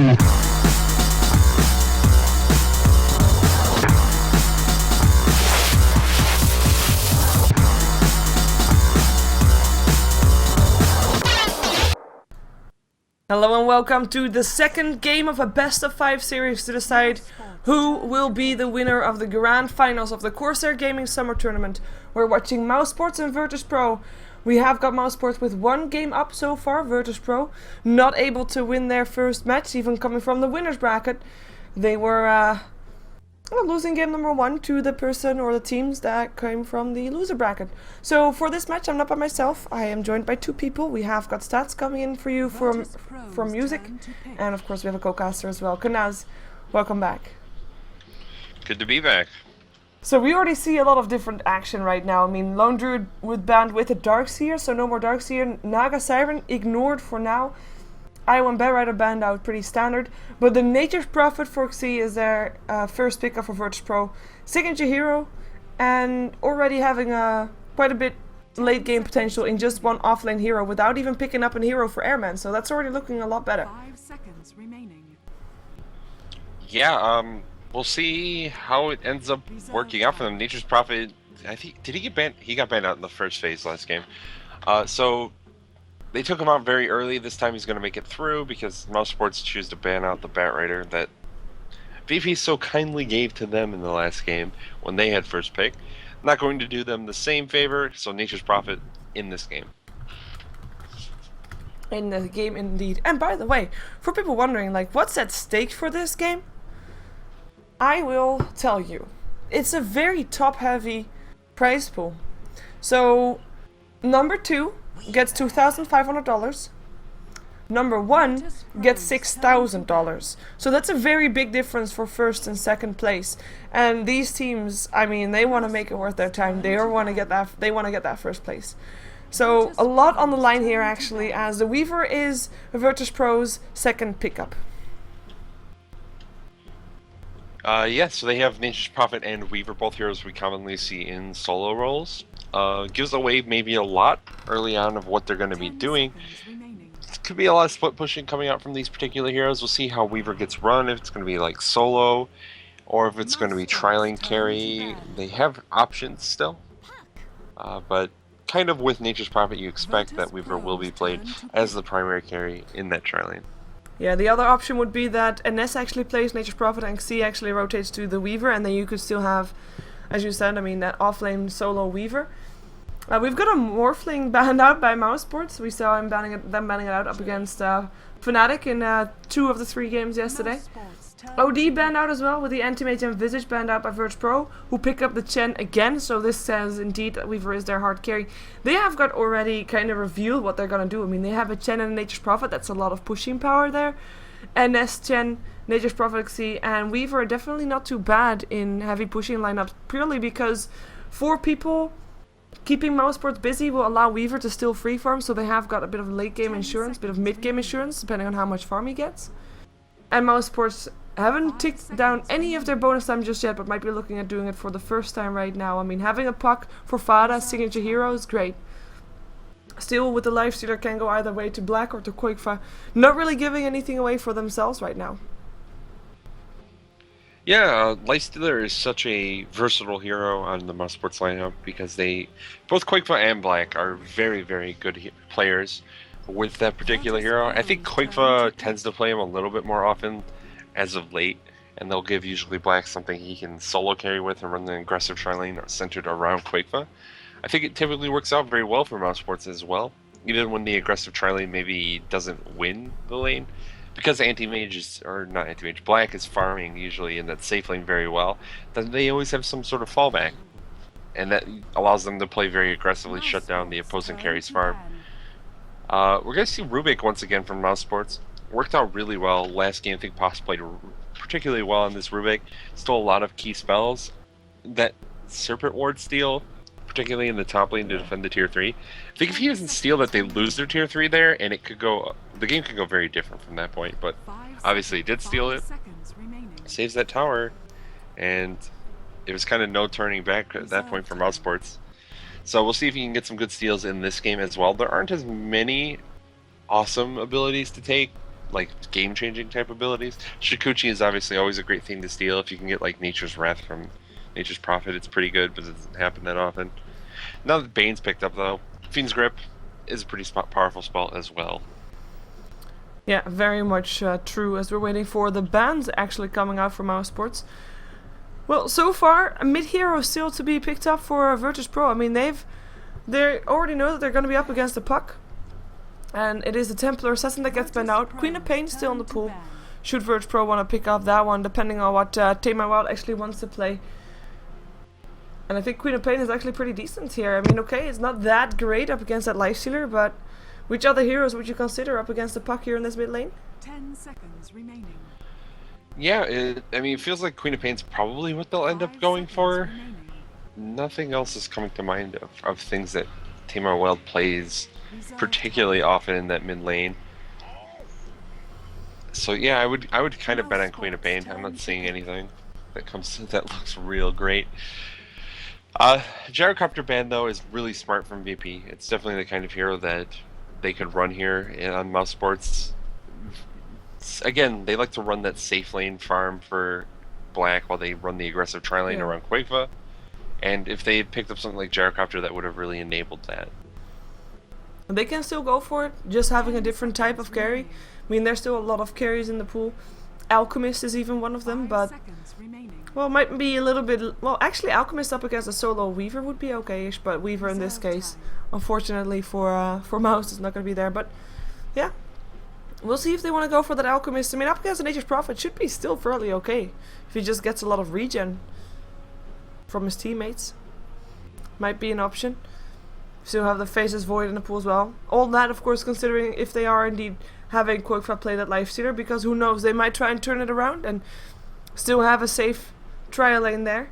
Hello and welcome to the second game of a best of 5 series to decide who will be the winner of the grand finals of the Corsair Gaming Summer Tournament. We're watching Mousesports and VirtusPro. We have got Mousesports with one game up so far, VirtusPro, not able to win their first match, even coming from the winner's bracket. They were losing game number 1 to the person or the teams that came from the loser bracket. So for this match I'm not by myself, I am joined by 2 people. We have got stats coming in for you from music, and of course we have a co-caster as well. Kunaz, welcome back. Good to be back. So we already see a lot of different action right now. I mean, Lone Druid would banned with a Darkseer, so no more Darkseer. Naga Siren ignored for now. Iowan Bear Rider banned out, pretty standard. But the Nature's Prophet for Xi is their first pickup for VirtusPro. Signature hero, and already having quite a bit late game potential in just one offlane hero without even picking up a hero for Airman. So that's already looking a lot better. 5 seconds remaining. Yeah, we'll see how it ends up working out for them. Nature's Prophet, I think, did he get banned? He got banned out in the first phase last game. So they took him out very early. This time he's going to make it through because Mousesports choose to ban out the Bat Rider that VP so kindly gave to them in the last game when they had first pick. Not going to do them the same favor, so Nature's Prophet in this game. In the game, indeed. And by the way, for people wondering, like, what's at stake for this game? I will tell you. It's a very top-heavy prize pool. So, number 2 gets $2,500. Number 1 gets $6,000. So that's a very big difference for first and second place. And these teams, I mean, they want to make it worth their time. They want to get that first place. So a lot on the line here actually, as the Weaver is VirtusPro's second pickup. So they have Nature's Prophet and Weaver, both heroes we commonly see in solo roles. Gives away maybe a lot early on of what they're going to be doing. Could be a lot of split pushing coming out from these particular heroes. We'll see how Weaver gets run, if it's going to be like solo, or if it's going to be trialing carry. They have options still, but kind of with Nature's Prophet you expect that Weaver will be played as the primary carry in that trialing. Yeah, the other option would be that NS actually plays Nature's Prophet and Xi actually rotates to the Weaver, and then you could still have, as you said, I mean, that offlane solo Weaver. We've got a Morphling banned out by Mousesports. We saw them banning it out up against Fnatic in 2 of the 3 games yesterday. OD banned out as well, with the Anti-Mage and Visage banned out by VirtusPro, who pick up the Chen again, so this says indeed that Weaver is their hard carry. They have got already kind of revealed what they're going to do. I mean, they have a Chen and a Nature's Prophet, that's a lot of pushing power there. NS, Chen, Nature's Prophet, Xi, and Weaver are definitely not too bad in heavy pushing lineups, purely because 4 people keeping Mousesports busy will allow Weaver to still free farm, so they have got a bit of late game insurance, bit of mid game insurance, depending on how much farm he gets. And Mousesports haven't ticked down any of their bonus time just yet, but might be looking at doing it for the first time right now. I mean, having a puck for Fada, signature hero, is great. Still, with the Lifestealer, can go either way to Black or to Koikfa. Not really giving anything away for themselves right now. Yeah, Lifestealer is such a versatile hero on the Mousesports lineup because both Koikfa and Black are very, very good players with that particular hero. I think Koikfa tends to play him a little bit more often as of late, and they'll give usually Black something he can solo carry with and run the aggressive tri lane centered around Koikfa. I think it typically works out very well for Mousesports as well, even when the aggressive tri lane maybe doesn't win the lane. Because Black is farming usually in that safe lane very well, then they always have some sort of fallback. And that allows them to play very aggressively, shut down the opposing carry's farm. We're going to see Rubik once again from Mousesports. Worked out really well. Last game, I think Pops played particularly well on this Rubik. Stole a lot of key spells. That Serpent Ward steal, particularly in the top lane to defend the tier 3. I think if he doesn't steal that, they lose their tier 3 there, and the game could go very different from that point, but obviously he did steal it, saves that tower, and it was kind of no turning back at that point for Mousesports. So we'll see if he can get some good steals in this game as well. There aren't as many awesome abilities to take like game-changing type abilities. Shikuchi is obviously always a great thing to steal. If you can get like Nature's Wrath from Nature's Prophet, it's pretty good, but it doesn't happen that often. Now that Bane's picked up though, Fiend's Grip is a pretty powerful spell as well. Yeah, very much true, as we're waiting for the bans actually coming out from Mousesports. Well, so far, a mid-hero is still to be picked up for VirtusPro. I mean, they already know that they're going to be up against the Puck. And it is the Templar Assassin that gets banned out. Queen of Pain still in the pool. Should VirtusPro want to pick up that one, depending on what Tame My Wild actually wants to play. And I think Queen of Pain is actually pretty decent here. I mean, okay, it's not that great up against that Lifestealer, but which other heroes would you consider up against the Puck here in this mid lane? 10 seconds remaining. Yeah, it feels like Queen of Pain's probably what they'll end up going for. Nothing else is coming to mind of things that Tame My Wild plays particularly often in that mid lane. So yeah, I would kind of bet on Queen of Pain. I'm not seeing anything that looks real great. Gyrocopter ban though is really smart from VP. It's definitely the kind of hero that they could run here on Mousesports. Again, they like to run that safe lane farm for black while they run the aggressive tri-lane around Quakefa. And if they had picked up something like Gyrocopter, that would have really enabled that. They can still go for it, just having a different type of carry. I mean, there's still a lot of carries in the pool. Alchemist is even one of them, but well, might be a little bit. Well, actually, Alchemist up against a solo Weaver would be okay-ish, but Weaver in this case, unfortunately for Mouse, is not going to be there. But yeah, we'll see if they want to go for that Alchemist. I mean, up against the Nature's Prophet should be still fairly okay if he just gets a lot of regen from his teammates. Might be an option. Still have the Faceless Void in the pool as well. All that, of course, considering if they are indeed having Quakefa play that Lifestealer, because who knows, they might try and turn it around and still have a safe trial lane there.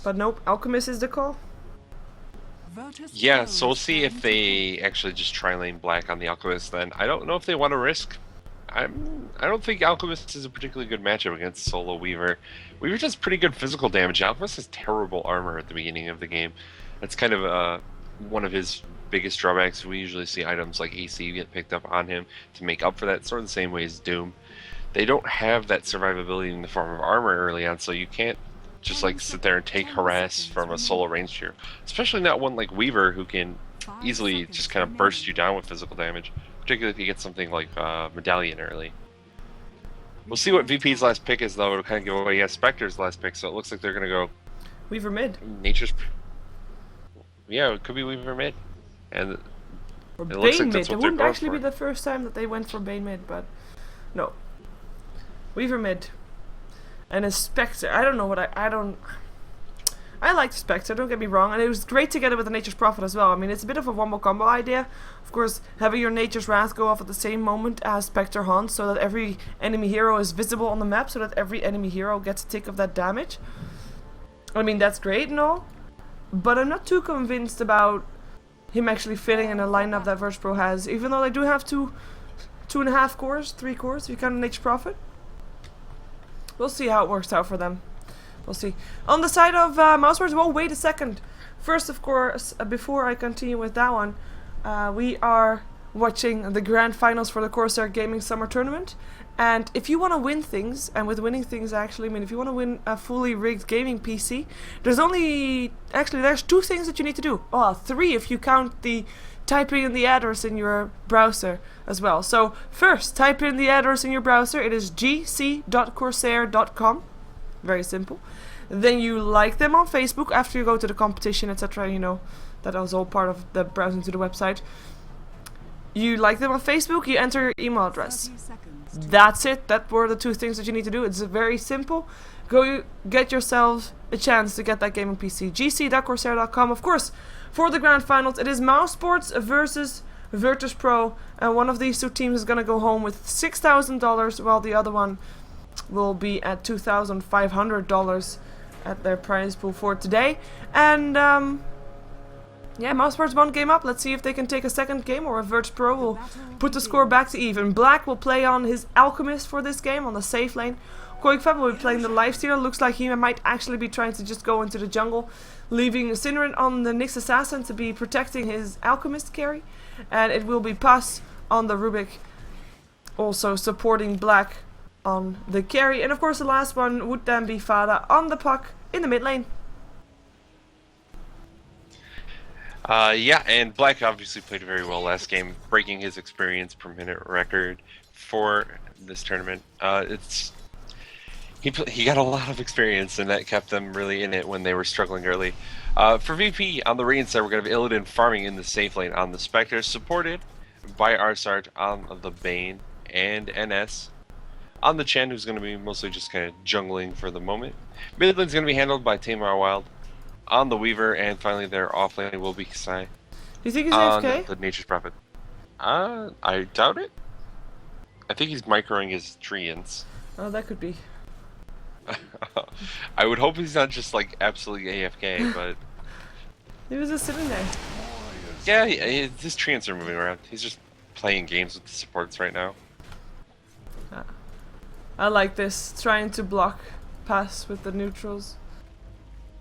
But nope, Alchemist is the call. Yeah, so we'll see if they actually just tri-lane black on the Alchemist then. I don't know if they want to risk. I don't think Alchemist is a particularly good matchup against solo Weaver. Weaver does pretty good physical damage. Alchemist has terrible armor at the beginning of the game. That's kind of one of his biggest drawbacks. We usually see items like AC get picked up on him to make up for that, sort of the same way as Doom. They don't have that survivability in the form of armor early on, so you can't just like sit there and take harass from a solo ranged hero. Especially not one like Weaver, who can easily just kind of burst you down with physical damage, particularly if you get something like Medallion early. We'll see what VP's last pick is, though. It'll kind of give away. He has Spectre's last pick, so it looks like they're going to go Weaver mid. Nature's... Yeah, it could be Weaver mid. And or it Bane looks like mid. that's what It they're wouldn't going actually for. be the first time that they went for Bane mid, but no. Weaver mid. And a Spectre. I don't know what I liked Spectre, don't get me wrong, and it was great to get it with the Nature's Prophet as well. I mean, it's a bit of a wombo combo idea. Of course, having your Nature's Wrath go off at the same moment as Spectre haunts, so that every enemy hero is visible on the map, so that every enemy hero gets a tick of that damage. I mean, that's great and all, but I'm not too convinced about him actually fitting in a lineup that VirtusPro has, even though they do have 2.5 cores, 3 cores, if you count Nature's Prophet. We'll see how it works out for them. We'll see. On the side of Mousesports, well, wait a second. First, of course, before I continue with that one, we are watching the grand finals for the Corsair Gaming Summer Tournament. And if you want to win things, and with winning things, actually, I mean, if you want to win a fully rigged gaming PC, there's 2 things that you need to do. Oh, 3 if you count the typing in the address in your browser as well. So, first, type in the address in your browser. It is gc.corsair.com. Very simple. Then you like them on Facebook after you go to the competition, etc. You know, that was all part of the browsing to the website. You like them on Facebook, you enter your email address. That's it. That were the 2 things that you need to do. It's very simple. Go get yourselves a chance to get that gaming PC. gc.corsair.com. Of course, for the grand finals, it is Mousesports versus VirtusPro, and one of these 2 teams is going to go home with $6,000, while the other one will be at $2,500 at their prize pool for today. And yeah, Mousesports 1 game up. Let's see if they can take a second game, or if VirtusPro will put the score back to even. Black will play on his Alchemist for this game on the safe lane. Quakefa will be playing the Lifestealer. Looks like he might actually be trying to just go into the jungle, leaving Incinerant on the Nyx Assassin to be protecting his Alchemist carry. And it will be Pass on the Rubik, also supporting black on the carry. And of course the last one would then be Fada on the puck in the mid lane. Yeah, and Black obviously played very well last game, breaking his experience per minute record for this tournament. He got a lot of experience, and that kept them really in it when they were struggling early. For VP, on the Radiant side, we're going to have Illidan farming in the safe lane on the Spectre, supported by Arsart on the Bane and NS. On the Chen, who's going to be mostly just kind of jungling for the moment. Mid lane's going to be handled by Tamar Wild on the Weaver, and finally their off lane will be Kasai. Do you think he's on AFK? the Nature's Prophet. I doubt it. I think he's microing his treants. Oh, that could be. I would hope he's not just like absolutely AFK, but He was just sitting there. yeah, his treants are moving around. He's just playing games with the supports right now. I like this, trying to block pass with the neutrals.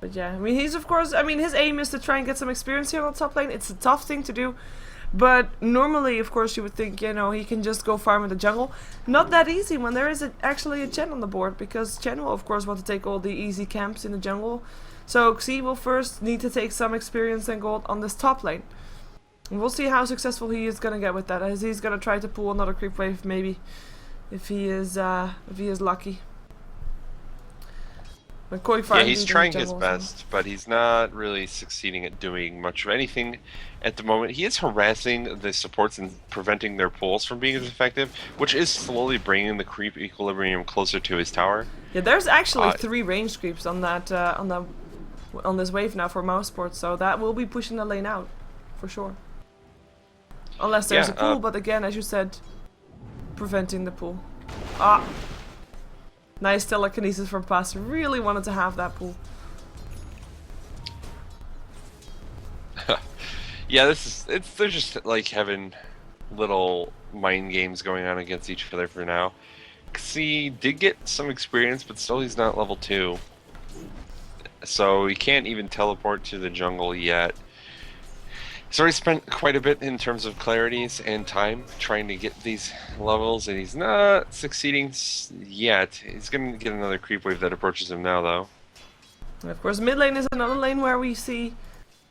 But yeah, I mean, he's of course, I mean, his aim is to try and get some experience here on the top lane. It's a tough thing to do. But normally, of course, you would think, you know, he can just go farm in the jungle. Not that easy when there is actually a Chen on the board, because Chen will, of course, want to take all the easy camps in the jungle. So Xi will first need to take some experience and gold on this top lane. And we'll see how successful he is going to get with that, as he's going to try to pull another creep wave, maybe, if he is lucky. Yeah, he's trying his best, but he's not really succeeding at doing much of anything at the moment. He is harassing the supports and preventing their pulls from being as effective, which is slowly bringing the creep equilibrium closer to his tower. Yeah, there's actually 3 range creeps on that on this wave now for Mousesports, so that will be pushing the lane out for sure. Unless there's a pull, but again, as you said, preventing the pull. Ah. Nice telekinesis from Pass. Really wanted to have that pool. Yeah, they're just like having little mind games going on against each other for now. Xi did get some experience, but still he's not level 2. So he can't even teleport to the jungle yet. He's already spent quite a bit in terms of clarities and time trying to get these levels, and he's not succeeding yet. He's going to get another creep wave that approaches him now, though. And of course, mid lane is another lane where we see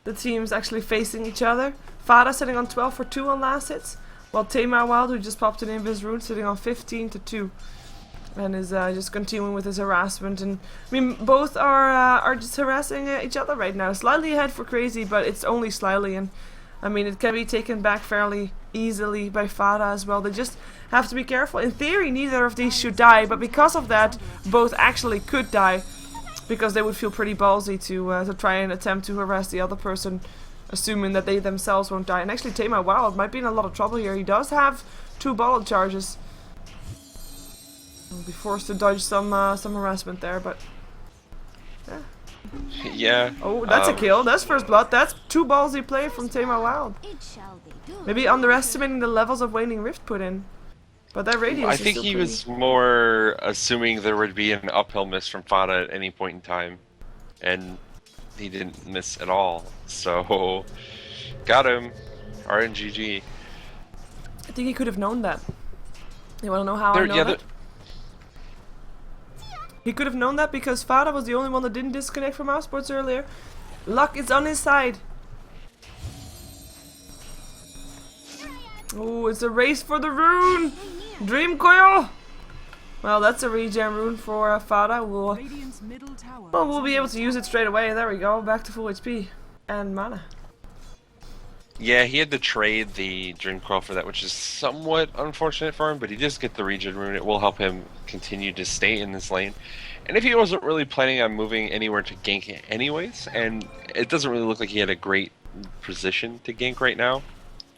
the teams actually facing each other. Fada sitting on 12 for 2 on last hits, while Tamar Wild, who just popped an Invis rune, sitting on 15 to 2. And is just continuing with his harassment. And I mean, both are just harassing each other right now. Slightly ahead for Crazy, but it's only slightly. And I mean, it can be taken back fairly easily by Fada as well. They just have to be careful. In theory, neither of these should die, but because of that, both actually could die, because they would feel pretty ballsy to try and attempt to harass the other person, assuming that they themselves won't die. And actually, Tamar Wild might be in a lot of trouble here. He does have 2 bullet charges. He'll be forced to dodge some harassment there, but yeah. Yeah. Oh, that's a kill. That's first blood. That's 2 ballsy play from Tamar Wild. Maybe underestimating the levels of Waning Rift put in. But that radius I is think still he pretty... was more assuming there would be an uphill miss from Fada at any point in time. And he didn't miss at all. So, got him. RNGG. I think he could have known that. You want to know how I know that? He could have known that because Fada was the only one that didn't disconnect from Mousesports earlier. Luck is on his side. Oh, it's a race for the rune! Dream Coil! Well, that's a regen rune for Fada. We'll be able to use it straight away. There we go, back to full HP and mana. Yeah, he had to trade the Dream Coil for that, which is somewhat unfortunate for him, but he does get the regen rune. It will help him continue to stay in this lane. And if he wasn't really planning on moving anywhere to gank anyways, and it doesn't really look like he had a great position to gank right now,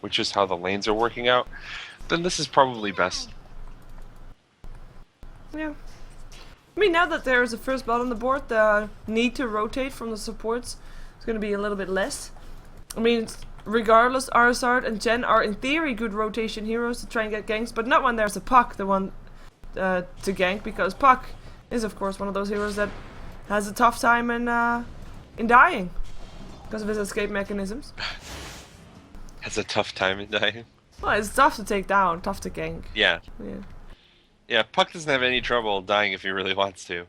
which is how the lanes are working out, then this is probably best. Yeah. I mean, now that there is a first blood on the board, the need to rotate from the supports is going to be a little bit less. I mean, regardless, Arsart and Jen are in theory good rotation heroes to try and get ganks, but not when there's a Puck, the one to gank, because Puck is of course one of those heroes that has a tough time in dying because of his escape mechanisms. Has a tough time in dying. Well, it's tough to take down, tough to gank. Yeah. Yeah. Yeah, Puck doesn't have any trouble dying if he really wants to.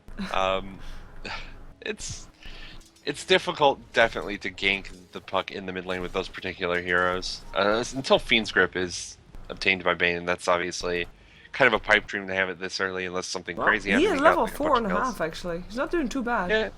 It's difficult, definitely, to gank the Puck in the mid lane with those particular heroes. Until Fiend's Grip is obtained by Bane, that's obviously kind of a pipe dream to have it this early, unless something crazy happens. He is level 4.5, actually. He's not doing too bad. Yeah.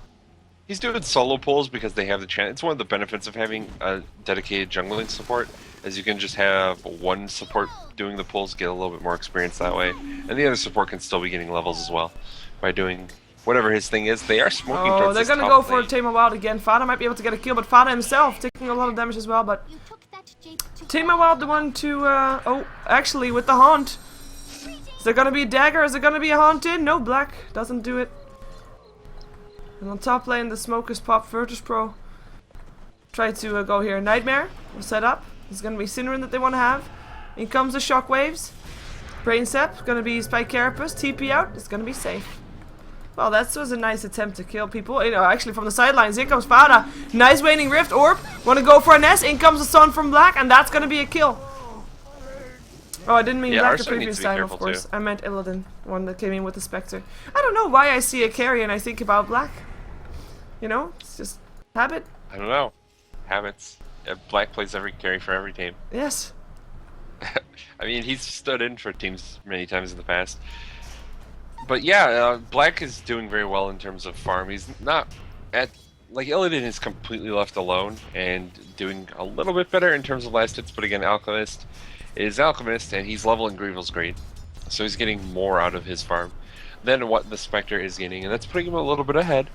He's doing solo pulls because they have the chance. It's one of the benefits of having a dedicated jungling support, is you can just have one support doing the pulls, get a little bit more experience that way, and the other support can still be getting levels as well by doing whatever his thing is. They are smoking towards they're this gonna top go for lane. Tame Wild again. Fada might be able to get a kill, but Fada himself taking a lot of damage as well. But Tame Wild the one to oh, actually with the haunt. Is there gonna be a dagger? Is there gonna be a haunt in? No, Black doesn't do it. And on top lane, the smoke is popped. VirtusPro try to go here. Nightmare will set up. It's gonna be Cinnamon that they want to have. In comes the shockwaves. Brain Sap gonna be Spike Carapace. TP out. It's gonna be safe. Well, that was a nice attempt to kill people. You know, actually from the sidelines. Here comes Fada. Nice Waning Rift Orb. Want to go for an S. In comes the Sun from Black, and that's gonna be a kill. Oh, I didn't mean Black the previous time, of course. I meant Illidan, one that came in with the Spectre. I don't know why I see a carry and I think about Black. You know, it's just habit. I don't know. Habits. Black plays every carry for every team. Yes. I mean, he's stood in for teams many times in the past. But yeah, Black is doing very well in terms of farm. He's not at... Like, Illidan is completely left alone and doing a little bit better in terms of last hits, but again, Alchemist is Alchemist, and he's leveling Greevil's Greed. So he's getting more out of his farm than what the Spectre is getting, and that's putting him a little bit ahead.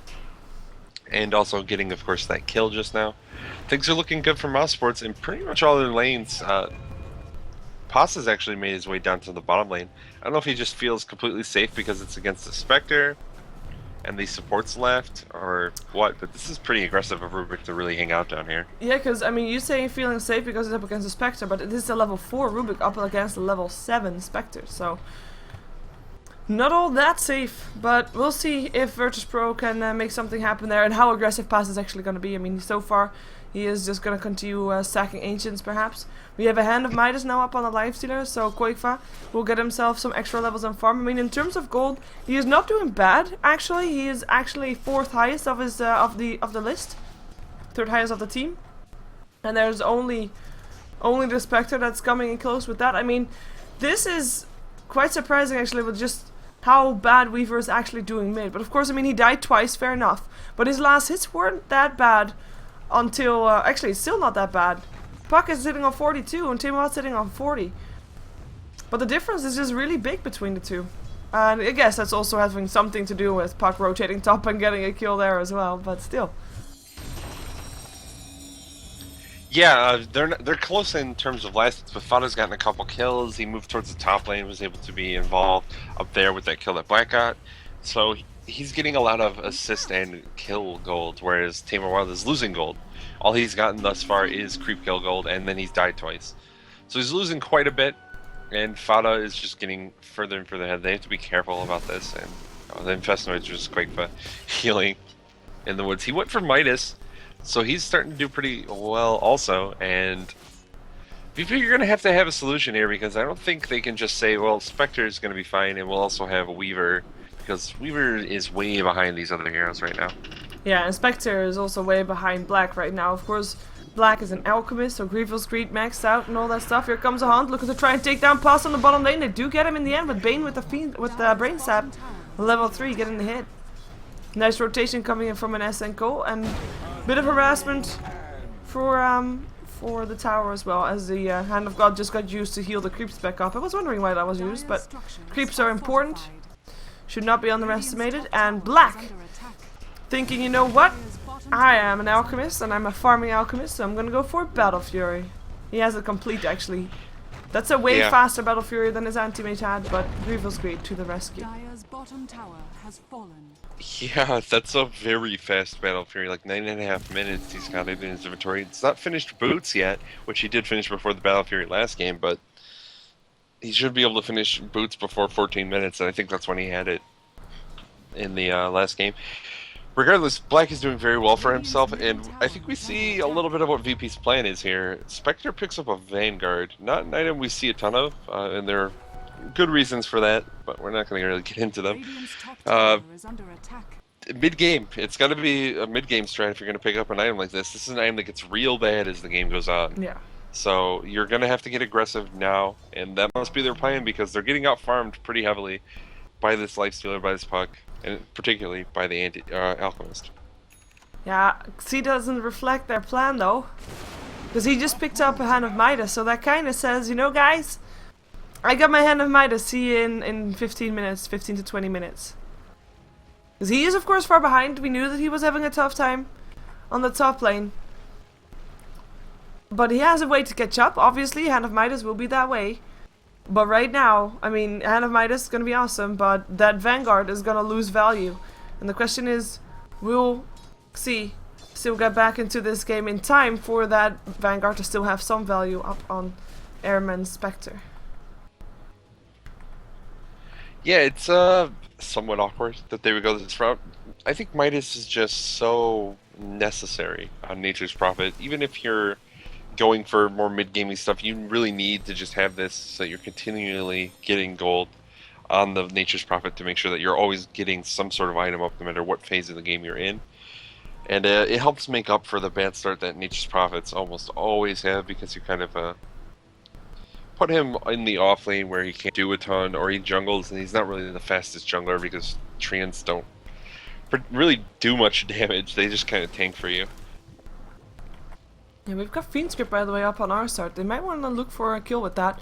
And also getting, of course, that kill just now. Things are looking good for Mousesports in pretty much all their lanes. Pasa's actually made his way down to the bottom lane. I don't know if he just feels completely safe because it's against the Spectre and the supports left, or what, but this is pretty aggressive of Rubik to really hang out down here. Yeah, because, I mean, you say feeling safe because it's up against the Spectre, but this is a level 4 Rubik up against a level 7 Spectre, so... Not all that safe, but we'll see if VirtusPro can make something happen there and how aggressive Pass is actually going to be. I mean, so far he is just going to continue sacking Ancients, perhaps. We have a Hand of Midas now up on the Lifestealer, so Koikva will get himself some extra levels on farm. I mean, in terms of gold, he is not doing bad. Actually, he is actually 4th highest of his of the list, 3rd highest of the team, and there's only the Spectre that's coming in close with that. I mean, this is quite surprising actually, with just how bad Weaver is actually doing mid. But of course, I mean, he died twice, fair enough. But his last hits weren't that bad until... actually, it's still not that bad. Puck is sitting on 42 and Timot's sitting on 40. But the difference is just really big between the two. And I guess that's also having something to do with Puck rotating top and getting a kill there as well, but still. Yeah, they're close in terms of last hits, but Fada's gotten a couple kills. He moved towards the top lane, was able to be involved up there with that kill that Black got. So he's getting a lot of assist and kill gold, whereas Tamer Wild is losing gold. All he's gotten thus far is creep kill gold, and then he's died twice. So he's losing quite a bit, and Fada is just getting further and further ahead. They have to be careful about this, and the Infestnoids are just Quakefa healing in the woods. He went for Midas, so he's starting to do pretty well also, and you're going to have a solution here, because I don't think they can just say, well, Spectre is going to be fine, and we'll also have a Weaver, because Weaver is way behind these other heroes right now. Yeah, and Spectre is also way behind Black right now. Of course, Black is an Alchemist, so Greevil's Greed maxed out and all that stuff. Here comes a Hunt, looking to try and take down Pass on the bottom lane. They do get him in the end with Bane with the Brain Sap. Level 3 getting the hit. Nice rotation coming in from an SNCO, and bit of harassment for the tower as well, as the Hand of God just got used to heal the creeps back up. I was wondering why that was used, but creeps are important, should not be underestimated. And Black, thinking, you know what, I am an alchemist and I'm a farming alchemist, so I'm gonna go for Battle Fury. He has it complete actually. That's a way faster Battle Fury than his anti-mage had, but Greevil's Greed to the rescue. Dire's bottom tower has fallen. Yeah, that's a very fast Battle Fury, like 9.5 minutes he's got it in his inventory. It's not finished Boots yet, which he did finish before the Battle Fury last game, but he should be able to finish Boots before 14 minutes, and I think that's when he had it in the last game. Regardless, Black is doing very well for himself, and I think we see a little bit of what VP's plan is here. Spectre picks up a Vanguard, not an item we see a ton of, and there are good reasons for that, but we're not going to really get into them. Mid-game, it's got to be a mid-game strat if you're going to pick up an item like this. This is an item that gets real bad as the game goes on. Yeah. So you're going to have to get aggressive now, and that must be their plan because they're getting out-farmed pretty heavily by this Lifestealer, by this Puck, and particularly by the Alchemist. Yeah, C doesn't reflect their plan though, because he just picked up a Hand of Midas, so that kind of says, you know guys, I got my Hand of Midas, see you in 15 minutes, 15 to 20 minutes. Because he is of course far behind, we knew that he was having a tough time on the top lane. But he has a way to catch up, obviously, Hand of Midas will be that way. But right now, I mean, Hand of Midas is going to be awesome, but that Vanguard is going to lose value. And the question is, will C still get back into this game in time for that Vanguard to still have some value up on Airman Spectre? Yeah, it's somewhat awkward that they would go this route. I think Midas is just so necessary on Nature's Prophet. Even if you're going for more mid-gaming stuff, you really need to just have this so you're continually getting gold on the Nature's Prophet to make sure that you're always getting some sort of item up no matter what phase of the game you're in. And it helps make up for the bad start that Nature's Prophets almost always have because you kind of put him in the off lane where he can't do a ton, or he jungles and he's not really the fastest jungler because Treants don't really do much damage, they just kind of tank for you. Yeah, we've got Fiendscript by the way up on our start. They might want to look for a kill with that.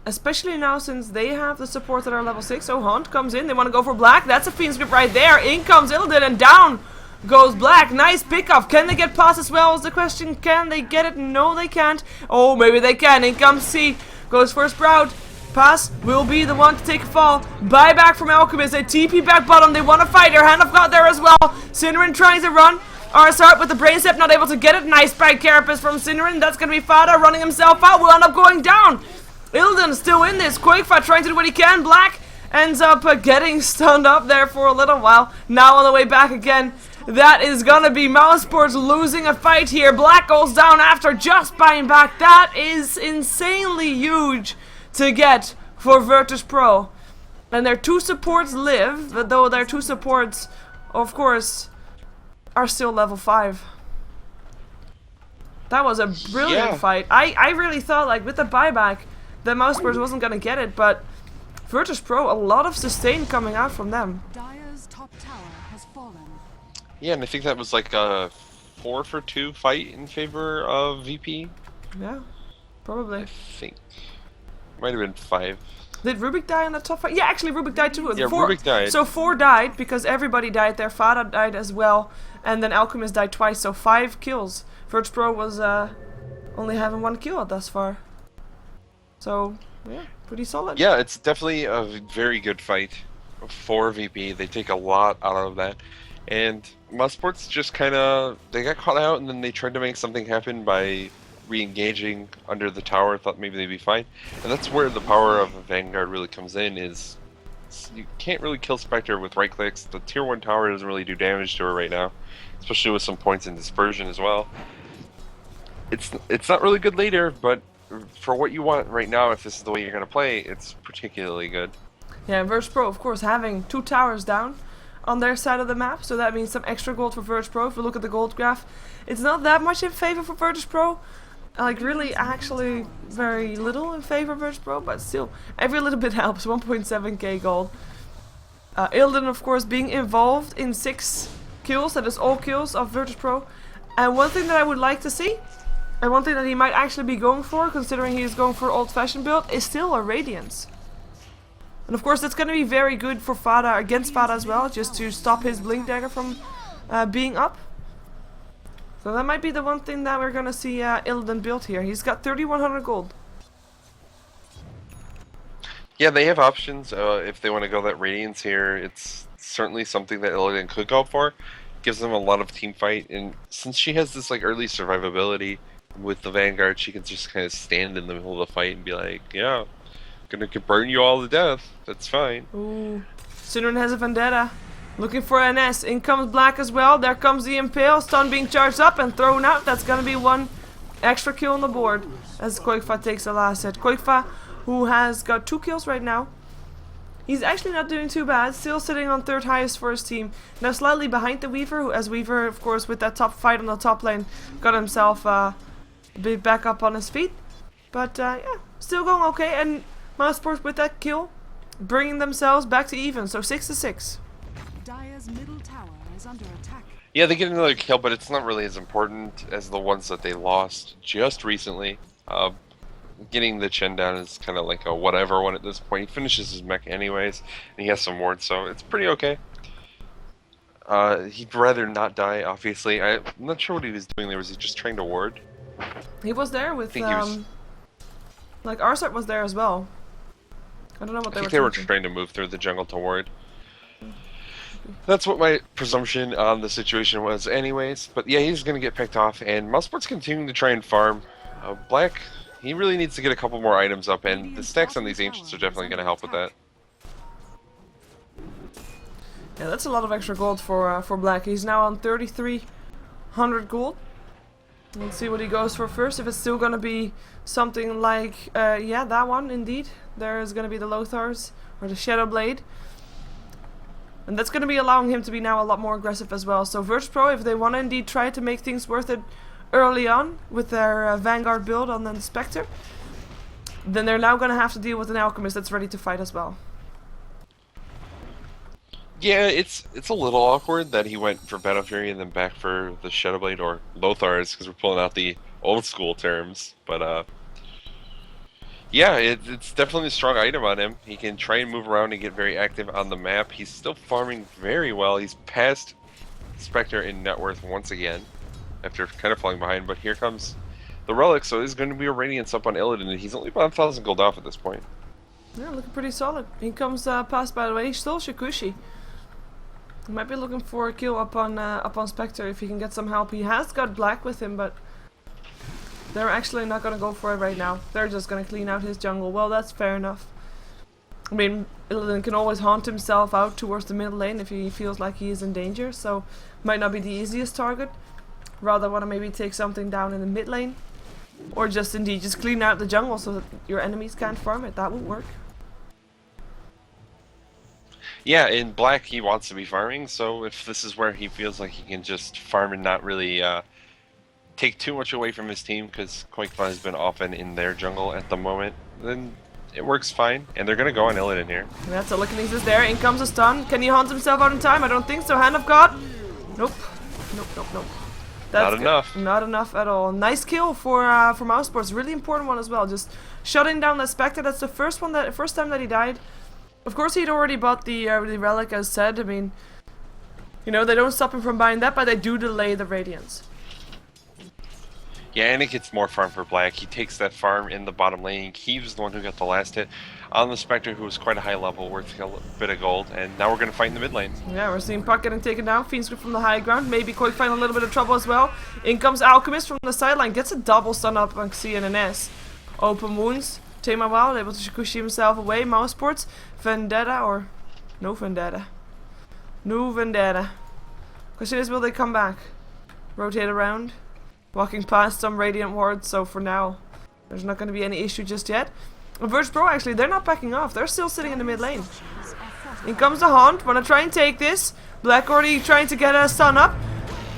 Especially now since they have the support that are level 6. So Hunt comes in, they want to go for Black. That's a Fiendscript right there. In comes Illidan and down goes Black. Nice pickup. Can they get past as well is the question. Can they get it? No, they can't. Oh, maybe they can. In comes C. Goes for Sprout. Pass will be the one to take a fall. Buyback from Alchemist. They TP back bottom. They want to fight. Their hand of God there as well. Synderen trying to run. Arsart with the Brain Step, not able to get it. Nice by Carapace from Synderen. That's going to be Fada running himself out. Will end up going down. Illidan still in this. Quakefire trying to do what he can. Black ends up getting stunned up there for a little while. Now on the way back again. That is going to be Mousesports losing a fight here. Black goes down after just buying back. That is insanely huge to get for VirtusPro. And their two supports live, but though their two supports, of course, are still level 5. That was a brilliant fight. I really thought, like, with the buyback, that Mousesports wasn't going to get it, but VirtusPro, a lot of sustain coming out from them. Dire's top tower has fallen. Yeah, and I think that was like a 4-for-2 fight in favor of VP. Yeah, probably. I think. Might have been 5. Did Rubik die in the top fight? Yeah, actually Rubik died too. Yeah, Rubik died. So 4 died because everybody died there. Fada died as well. And then Alchemist died twice, so 5 kills. VirtusPro was only having 1 kill thus far. So, yeah, pretty solid. Yeah, it's definitely a very good fight for VP. They take a lot out of that. And Mousesports just kind of, they got caught out and then they tried to make something happen by re-engaging under the tower, thought maybe they'd be fine. And that's where the power of a Vanguard really comes in, is you can't really kill Spectre with right clicks. The tier 1 tower doesn't really do damage to her right now, especially with some points in dispersion as well. It's not really good later, but for what you want right now, if this is the way you're going to play, it's particularly good. Yeah, and VirtusPro, of course, having 2 towers down on their side of the map, so that means some extra gold for VirtusPro. If we look at the gold graph, it's not that much in favor for VirtusPro. Like, really, actually, very little in favor of VirtusPro, but still, every little bit helps. 1.7k gold. Illidan, of course, being involved in 6 kills, that is all kills of VirtusPro. And one thing that I would like to see, and one thing that he might actually be going for, considering he is going for old-fashioned build, is still a Radiance. And of course, that's going to be very good for Fada, against Fada as well, just to stop his Blink Dagger from being up. So that might be the one thing that we're gonna see Illidan build here. He's got 3,100 gold. Yeah, they have options. If they want to go that Radiance here, it's certainly something that Illidan could go for. Gives them a lot of team fight, and since she has this like early survivability with the Vanguard, she can just kind of stand in the middle of the fight and be like, yeah, I'm gonna burn you all to death. That's fine. Ooh. Synderen has a Vendetta. Looking for NS. In comes Black as well. There comes the Impale. Stun being charged up and thrown out. That's gonna be one extra kill on the board as Koikfa takes the last hit. Koikfa, who has got 2 kills right now. He's actually not doing too bad. Still sitting on 3rd highest for his team. Now slightly behind the Weaver, who, as Weaver, of course, with that top fight on the top lane, got himself a bit back up on his feet. But yeah, still going okay. And Mousesports with that kill, bringing themselves back to even. So 6-6. Dire's middle tower is under attack. Yeah, they get another kill, but it's not really as important as the ones that they lost just recently. Getting the Chen down is kind of like a whatever one at this point. He finishes his mech anyways, and he has some wards, so it's pretty okay. He'd rather not die, obviously. I'm not sure what he was doing there. Was he just trying to ward? He was there with, was... like, Arsart was there as well. I don't know what I think they were trying to move through the jungle to ward. That's what my presumption on the situation was anyways. But yeah, he's going to get picked off, and Mousesports continuing to try and farm. Black, he really needs to get a couple more items up, and the stacks on these Ancients are definitely going to help with that. Yeah, that's a lot of extra gold for Black. He's now on 3,300 gold. Let's see what he goes for first. If it's still going to be something like, yeah, that one indeed. There is going to be the Lothars, or the Shadow Blade. And that's going to be allowing him to be now a lot more aggressive as well. So VirtusPro, if they want to indeed try to make things worth it early on with their Vanguard build on the Spectre, then they're now going to have to deal with an Alchemist that's ready to fight as well. Yeah, it's a little awkward that he went for Battle Fury and then back for the Shadowblade or Lothars, because we're pulling out the old school terms. But yeah, it's definitely a strong item on him. He can try and move around and get very active on the map. He's still farming very well. He's passed Spectre in net worth once again after kind of falling behind. But here comes the Relic, so there's going to be a Radiance up on Illidan, and he's only about 1,000 gold off at this point. Yeah, looking pretty solid. He comes past, by the way, still Shikushi. He might be looking for a kill up on Spectre if he can get some help. He has got Black with him, but they're actually not going to go for it right now. They're just going to clean out his jungle. Well, that's fair enough. I mean, Illidan can always haunt himself out towards the middle lane if he feels like he is in danger, so might not be the easiest target. Rather want to maybe take something down in the mid lane, or just indeed just clean out the jungle so that your enemies can't farm it. That would work. Yeah, in Black he wants to be farming, so if this is where he feels like he can just farm and not really take too much away from his team, because Koikfa has been often in their jungle at the moment, then it works fine, and they're going to go on Illidan here. Yeah, telekinesis there. In comes a stun. Can he haunt himself out in time? I don't think so. Hand of God. Nope. Nope, nope, nope. That's not enough. Not enough at all. Nice kill for Mousesports. Really important one as well. Just shutting down that Spectre. That's the first time that he died. Of course, he'd already bought the Relic, as said. I mean, you know, they don't stop him from buying that, but they do delay the Radiance. Yeah, and it gets more farm for Black. He takes that farm in the bottom lane. He was the one who got the last hit on the Spectre, who was quite a high level, worth a bit of gold. And now we're going to fight in the mid lane. Yeah, we're seeing Puck getting taken down. Fiend Script from the high ground. Maybe Koik find a little bit of trouble as well. In comes Alchemist from the sideline. Gets a double stun up on Xi and NS. Open wounds. Tema Wild able to Shikushi himself away. Mousesports. Vendetta or... No Vendetta. No Vendetta. Question is, will they come back? Rotate around. Walking past some Radiant wards, so for now, there's not going to be any issue just yet. And VirtusPro, actually, they're not backing off. They're still sitting in the mid lane. In comes the Haunt. Wanna try and take this. Black already trying to get a stun up.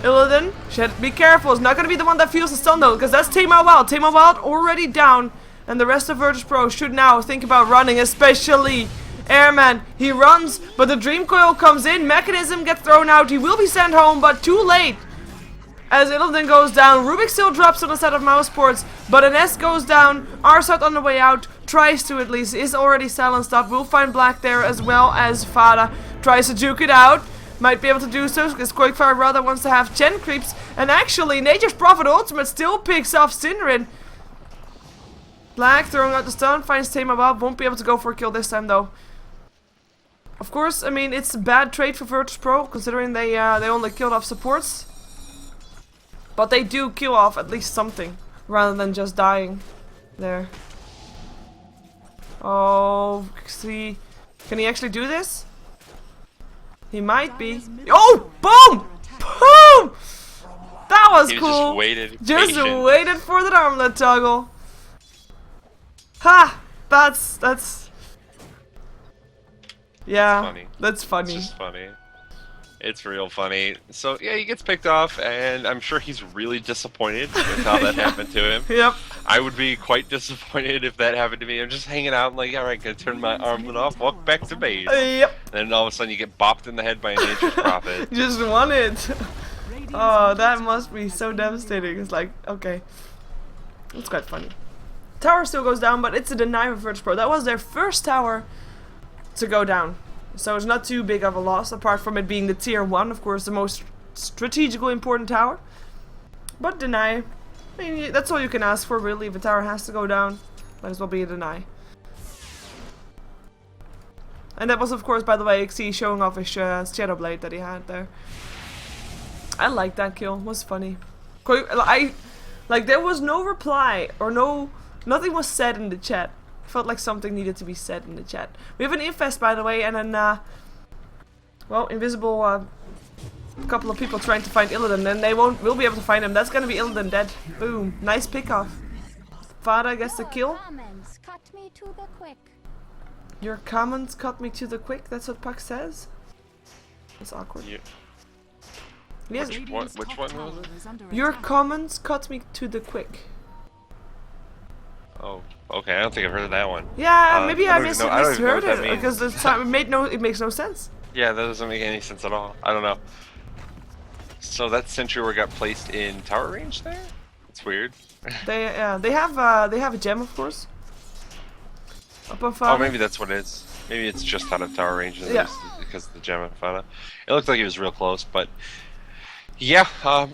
Illidan, be careful. It's not going to be the one that feels the stun though, because that's Tema Wild. Tema Wild already down. And the rest of VirtusPro should now think about running, especially Airman. He runs, but the Dream Coil comes in. Mechanism gets thrown out. He will be sent home, but too late. As Illidan goes down, Rubik still drops on the side of Mousesports, but an S goes down. Arsat on the way out, tries to at least, is already silenced up. We'll find Black there as well as Fada. Tries to juke it out, might be able to do so, because Koikfire rather wants to have Chen creeps. And actually, Nature's Prophet Ultimate still picks off Syndrin. Black throwing out the stun, finds Tema Bob, won't be able to go for a kill this time though. Of course, I mean, it's a bad trade for VirtusPro, considering they only killed off supports. But they do kill off at least something, rather than just dying there. Oh, see. Can he actually do this? He might be. Oh, boom! Boom! That was He cool. just waited. Just patient. waited for the armlet toggle. Ha! That's. Yeah, funny. that's funny. It's just funny. It's real funny. So yeah, he gets picked off, and I'm sure he's really disappointed with how that happened to him. Yep. I would be quite disappointed if that happened to me. I'm just hanging out, like, all right, gonna turn my armlet off, walk back to base. Yep. And then all of a sudden you get bopped in the head by a nature's prophet. Just won it. Oh, that must be so devastating. It's like, okay. It's quite funny. Tower still goes down, but it's a deny of VirtusPro. That was their first tower to go down. So it's not too big of a loss, apart from it being the tier 1, of course, the most strategically important tower. But deny. I mean, that's all you can ask for, really. If a tower has to go down, might as well be a deny. And that was, of course, by the way, XC showing off his Shadow Blade that he had there. I liked that kill. It was funny. Like, there was no reply, or nothing was said in the chat. Felt like something needed to be said in the chat. We have an infest, by the way, and an well, invisible couple of people trying to find Illidan, and we'll be able to find him. That's gonna be Illidan dead. Boom. Nice pick off. Fada gets the kill. Comments cut me to the quick. Your comments cut me to the quick. That's what Puck says. That's awkward. Yeah. Yes. Which one was it? Your comments cut me to the quick. Oh, okay. I don't think I've heard of that one. Yeah, maybe I don't even know- I don't even know misheard what that it means. because it makes no sense. Yeah, that doesn't make any sense at all. I don't know. So that Sentry Ward got placed in tower range there? It's weird. They have a gem, of course. Up on Oh, Fada. maybe that's what it is. Maybe it's just out of tower range Yeah. because of the gem of Fada. It looked like he was real close, but yeah.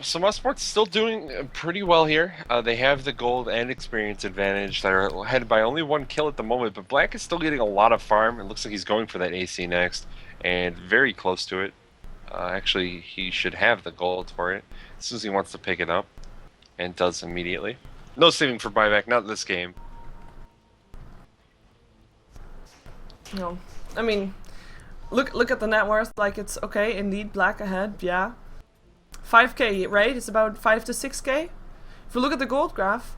So Mousesports still doing pretty well here. They have the gold and experience advantage. They're ahead by only 1 kill at the moment, but Black is still getting a lot of farm. It looks like he's going for that AC next, and very close to it. Actually, he should have the gold for it as soon as he wants to pick it up, and does immediately. No saving for buyback, not this game. No, I mean, look at the net worth. Like, it's okay, indeed, Black ahead. Yeah, 5k, right? It's about 5 to 6k. If we look at the gold graph,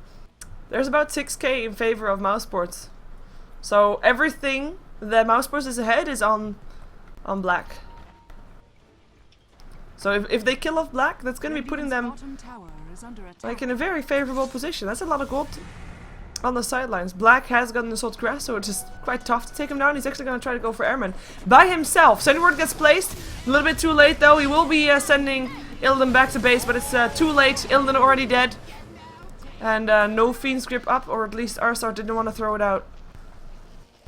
there's about 6k in favor of Mousesports. So everything that Mousesports is ahead is on Black. So if they kill off Black, that's gonna be putting them like in a very favorable position. That's a lot of gold on the sidelines. Black has gotten the Assault Grass, so it's just quite tough to take him down. He's actually going to try to go for Airman by himself. Sending Word gets placed. A little bit too late, though. He will be sending Illidan back to base, but it's too late. Illidan already dead. And no Fiend's Grip up, or at least Arsar didn't want to throw it out.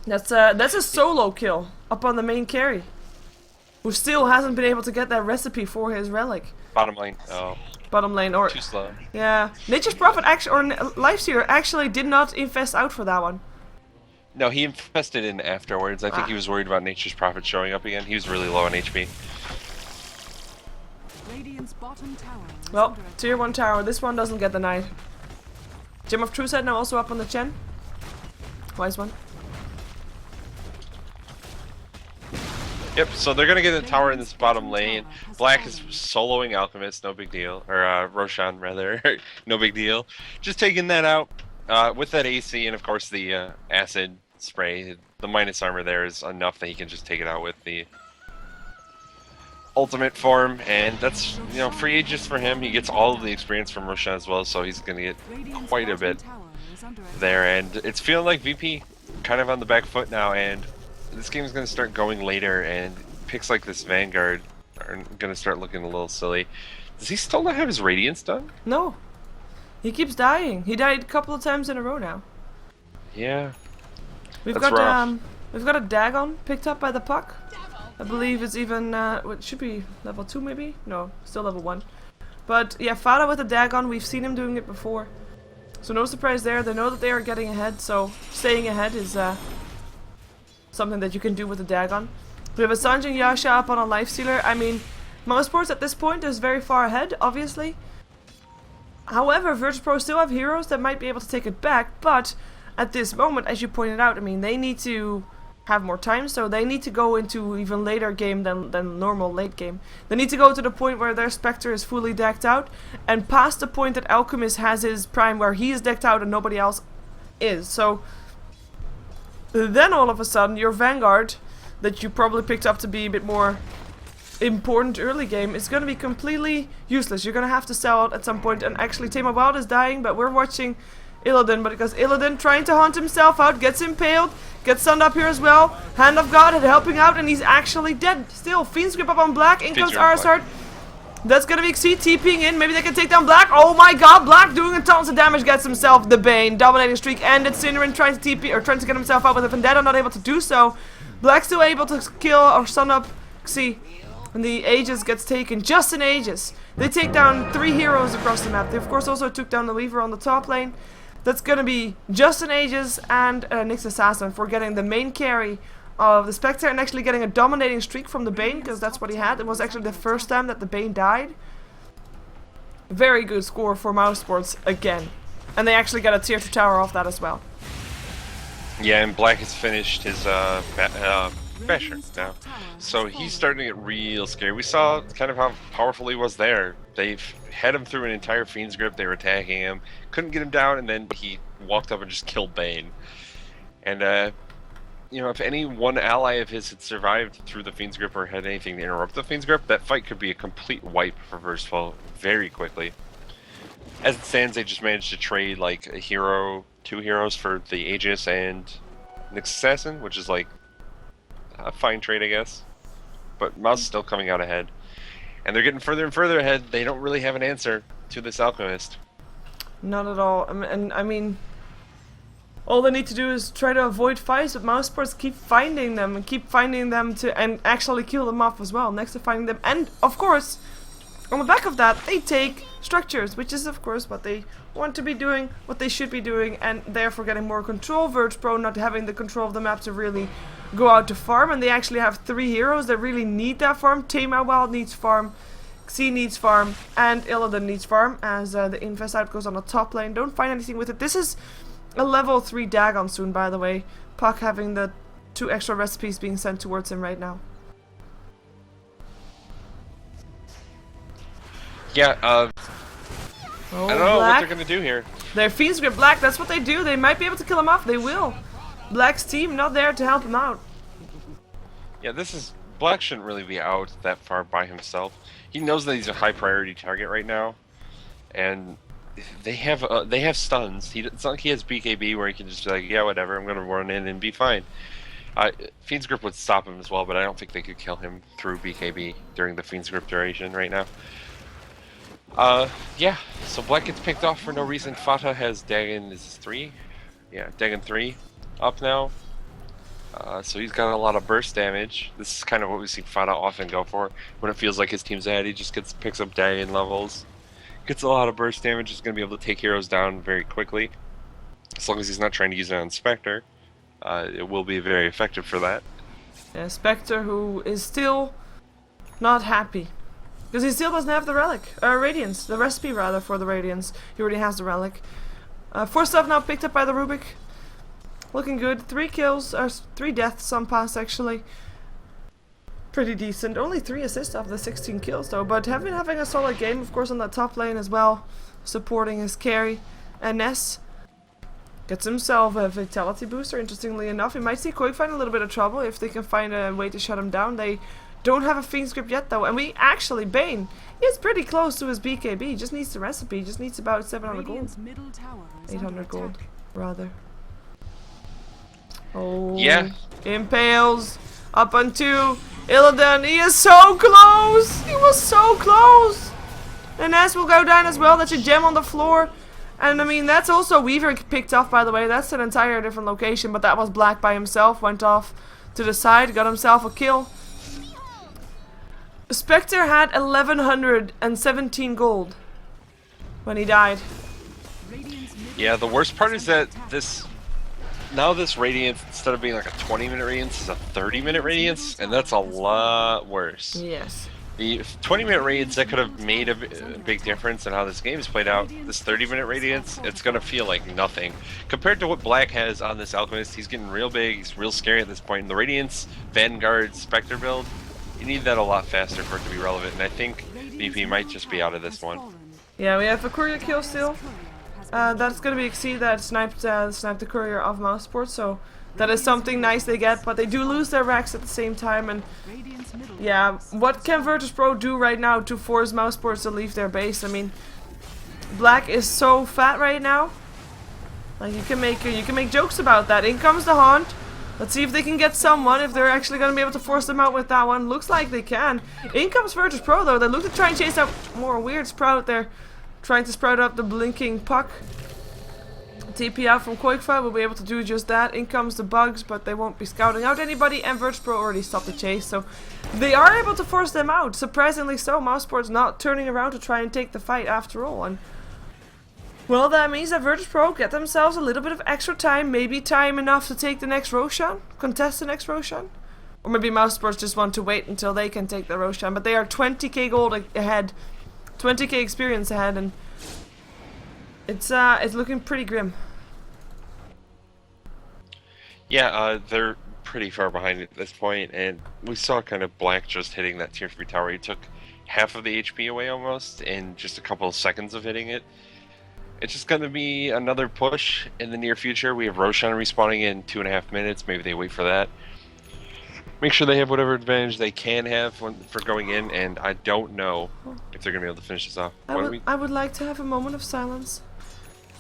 That's a solo kill up on the main carry, who still hasn't been able to get that recipe for his relic. Bottom lane. Oh, Bottom lane, or too slow. yeah, Nature's Prophet actually, or Lifestealer actually did not infest out for that one. No, he infested in afterwards. I think he was worried about Nature's Prophet showing up again. He was really low on HP. Well, tier 1 tower. This one doesn't get the knight. Gem of True Sight now also up on the Chen. Wise one. Yep, so they're gonna get a tower in this bottom lane. Black is soloing Alchemist, no big deal. Or Roshan, rather, no big deal. Just taking that out with that AC and of course the acid spray. The minus armor there is enough that he can just take it out with the ultimate form, and that's, you know, free Aegis for him. He gets all of the experience from Roshan as well, so he's gonna get quite a bit there. And it's feeling like VP kind of on the back foot now, and this game's going to start going later, and picks like this Vanguard are going to start looking a little silly. Does he still not have his Radiance done? No. He keeps dying. He died a couple of times in a row now. Yeah. We've That's got rough. we've got a Dagon picked up by the Puck. I believe it's even it should be level 2 maybe? No, still level 1. But yeah, Fada with the Dagon, we've seen him doing it before. So no surprise there. They know that they are getting ahead, so staying ahead is something that you can do with a Dagon. We have a Sanjin Yasha up on a Lifestealer. I mean, Mousesports at this point is very far ahead, obviously. However, VirtusPro still have heroes that might be able to take it back, but at this moment, as you pointed out, I mean, they need to have more time, so they need to go into even later game than normal late game. They need to go to the point where their Spectre is fully decked out, and past the point that Alchemist has his prime where he is decked out and nobody else is. So then all of a sudden your Vanguard, that you probably picked up to be a bit more important early game, is going to be completely useless. You're going to have to sell it at some point, and actually Tema Wild is dying, but we're watching Illidan, but because Illidan trying to hunt himself out, gets impaled, gets stunned up here as well. Hand of God helping out, and he's actually dead. Still, Fiend's Grip up on Black, in comes Arsart. That's gonna be Xyz TPing in, maybe they can take down Black. Oh my god, Black doing a tons of damage, gets himself the Bane. Dominating streak ended, Synderen trying to TP, or trying to get himself out with a Vendetta, not able to do so. Black still able to kill or stun up Xyz. And the Aegis gets taken, just an Aegis. They take down 3 heroes across the map. They of course also took down the Weaver on the top lane. That's gonna be just an Aegis and Nyx Assassin for getting the main carry of the Spectre and actually getting a dominating streak from the Bane, because that's what he had. It was actually the first time that the Bane died. Very good score for Mousesports again. And they actually got a tier 2 tower off that as well. Yeah, and Black has finished his Basher now. So he's starting to get real scary. We saw kind of how powerful he was there. They've had him through an entire Fiend's Grip, they were attacking him, couldn't get him down, and then he walked up and just killed Bane. And you know, if any one ally of his had survived through the Fiend's Grip or had anything to interrupt the Fiend's Grip, that fight could be a complete wipe for VirtusPro very quickly. As it stands, they just managed to trade like a hero, 2 heroes for the Aegis and Nyx Assassin, which is like a fine trade, I guess. But Mouse is still coming out ahead. And they're getting further and further ahead. They don't really have an answer to this Alchemist. Not at all. And I mean, all they need to do is try to avoid fights, but Mousesports keep finding them and keep finding them to and actually kill them off as well, next to finding them. And of course, on the back of that, they take structures, which is of course what they want to be doing, what they should be doing, and therefore getting more control. VirtusPro not having the control of the map to really go out to farm, and they actually have 3 heroes that really need that farm. Tema Wild needs farm, Xyz needs farm, and Illidan needs farm, as the Infest out goes on the top lane. Don't find anything with it. This is a level 3 Dagon soon, by the way. Puck having the 2 extra recipes being sent towards him right now. Yeah, Oh, I don't know what Black. they're gonna do here. Their Fiend's Grip Black, that's what they do. They might be able to kill him off. They will. Black's team not there to help him out. Yeah, this is... Black shouldn't really be out that far by himself. He knows that he's a high priority target right now. And they have stuns. It's not like he has BKB where he can just be like, yeah, whatever, I'm gonna run in and be fine. Fiend's Grip would stop him as well, but I don't think they could kill him through BKB during the Fiend's Grip duration right now. Yeah, so Black gets picked off for no reason. Fata has Dagon, is this 3? Yeah, Dagon 3 up now. So he's got a lot of burst damage. This is kind of what we see Fata often go for. When it feels like his team's ahead, he just picks up Dagon levels. Gets a lot of burst damage, is going to be able to take heroes down very quickly. As long as he's not trying to use it on Spectre, it will be very effective for that. Yeah, Spectre, who is still not happy. Because he still doesn't have the relic. Radiance. The recipe, rather, for the Radiance. He already has the relic. 4 stuff now picked up by the Rubik. Looking good. 3 kills, or 3 deaths on pass, actually. Pretty decent. Only 3 assists of the 16 kills, though. But have been having a solid game, of course, on that top lane as well. Supporting his carry. And Ness gets himself a vitality booster, interestingly enough. He might see Koik find a little bit of trouble if they can find a way to shut him down. They don't have a Fiend's Grip yet, though. And we actually, Bane is pretty close to his BKB. He just needs the recipe. He just needs about 700 gold. 800 gold, rather. Oh, yeah. Impales up onto Illidan. He is so close. He was so close. And Ness will go down as well. That's a gem on the floor. And I mean, that's also Weaver picked off, by the way. That's an entire different location, but that was Black by himself. Went off to the side, got himself a kill. Spectre had 1117 gold when he died. Yeah, the worst part is that this Radiance, instead of being like a 20-minute Radiance, is a 30-minute Radiance, and that's a lot worse. Yes. The 20-minute raids, that could have made a big difference in how this game is played out. This 30-minute radiance, it's going to feel like nothing. Compared to what Black has on this Alchemist, he's getting real big, he's real scary at this point. The Radiance, Vanguard, Spectre build, you need that a lot faster for it to be relevant, and I think VP might just be out of this one. Yeah, we have a courier kill still. That's going to be Exceed that sniped the courier of Mousesports, so that is something nice they get, but they do lose their racks at the same time, and yeah, what can VirtusPro do right now to force Mousesports to leave their base? I mean, Black is so fat right now. Like, you can make jokes about that. In comes the Haunt. Let's see if they can get someone, if they're actually going to be able to force them out with that one. Looks like they can. In comes VirtusPro though. They look to try and chase out more weird Sprout there. Trying to sprout up the blinking puck. TP out from Quakefa will be able to do just that. In comes the Bugs, but they won't be scouting out anybody, and VirtusPro already stopped the chase, so they are able to force them out. Surprisingly so, Mousesports not turning around to try and take the fight after all. And well, that means that VirtusPro get themselves a little bit of extra time, maybe time enough to take the next Roshan, contest the next Roshan. Or maybe Mousesports just want to wait until they can take the Roshan, but they are 20k gold ahead, 20k experience ahead, and it's looking pretty grim. Yeah, they're pretty far behind at this point, and we saw kind of Black just hitting that tier 3 tower. He took half of the HP away almost in just a couple of seconds of hitting it. It's just going to be another push in the near future. We have Roshan respawning in 2.5 minutes. Maybe they wait for that. Make sure they have whatever advantage they can have for going in, and I don't know if they're going to be able to finish this off. I would like to have a moment of silence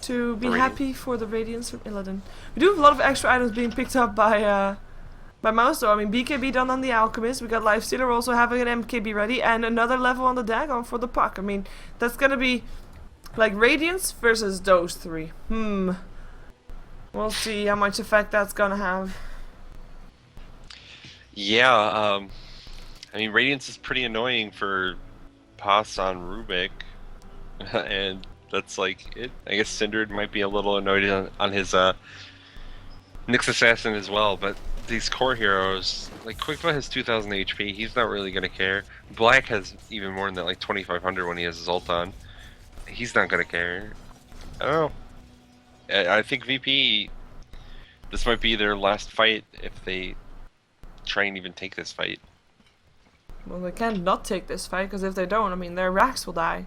to be happy for the Radiance from Illidan. We do have a lot of extra items being picked up by Mouse though. I mean, BKB done on the Alchemist, we got Lifestealer also having an MKB ready, and another level on the Dagon for the puck. I mean, that's gonna be like Radiance versus those three. We'll see how much effect that's gonna have. Yeah, I mean, Radiance is pretty annoying for Pass on Rubik, and that's like it. I guess Syndred might be a little annoyed on his Nyx Assassin as well, but these core heroes, like Quickfoot has 2000 HP, he's not really gonna care. Black has even more than that, like 2500 when he has his ult on. He's not gonna care. I don't know. I think VP, this might be their last fight if they try and even take this fight. Well, they can't not take this fight, because if they don't, I mean, their racks will die.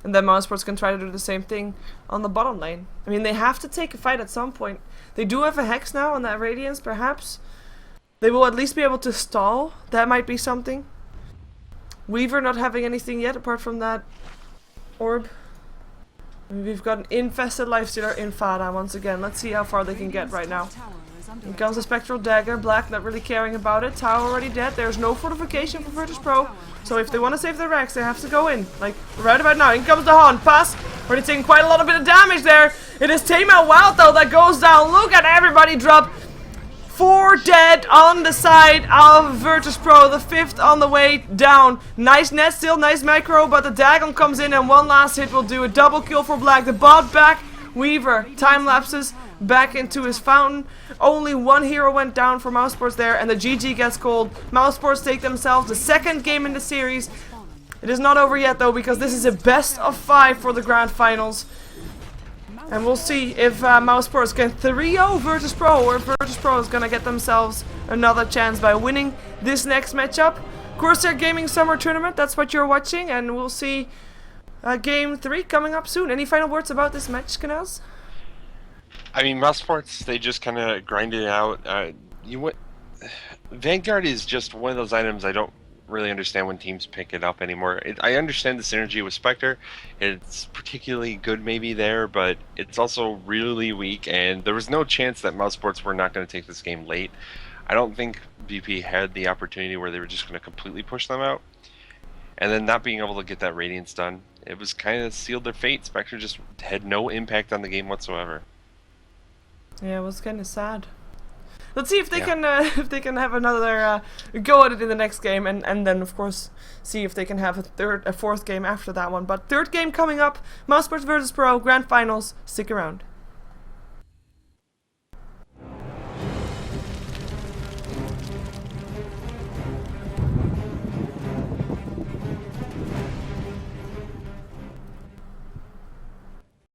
And then Mousesports can try to do the same thing on the bottom lane. I mean, they have to take a fight at some point. They do have a Hex now on that Radiance, perhaps. They will at least be able to stall. That might be something. Weaver not having anything yet, apart from that orb. And we've got an infested Lifestealer in Fada once again. Let's see how far they can get right now. Here comes the Spectral Dagger. Black not really caring about it. Tower already dead. There's no fortification for VirtusPro. So if they want to save their racks, they have to go in. Like, right about now. In comes the Haunt. Pass. Already taking quite a lot of bit of damage there. It is Tame Out Wild, though, that goes down. Look at everybody drop. 4 dead on the side of VirtusPro. The 5th on the way down. Nice net still. Nice macro. But the Dagon comes in, and one last hit will do a double kill for Black. The bot back. Weaver. Time lapses. Back into his fountain. Only one hero went down for Mousesports there, and the GG gets called. Mousesports take themselves the 2nd game in the series. It is not over yet though, because this is a best of 5 for the grand finals. And we'll see if Mousesports can 3-0 VirtusPro, or if VirtusPro is gonna get themselves another chance by winning this next matchup. Corsair Gaming Summer Tournament, that's what you're watching, and we'll see Game 3 coming up soon. Any final words about this match, Canals? I mean, Mousesports, they just kind of grinded it out. Vanguard is just one of those items I don't really understand when teams pick it up anymore. I understand the synergy with Spectre. It's particularly good maybe there, but it's also really weak, and there was no chance that Mousesports were not going to take this game late. I don't think VP had the opportunity where they were just going to completely push them out. And then not being able to get that Radiance done, it was kind of sealed their fate. Spectre just had no impact on the game whatsoever. Yeah, it was kind of sad. Let's see if they can have another go at it in the next game, and then of course see if they can have a 4th game after that one. But 3rd game coming up, Mousesports vs Pro Grand Finals. Stick around.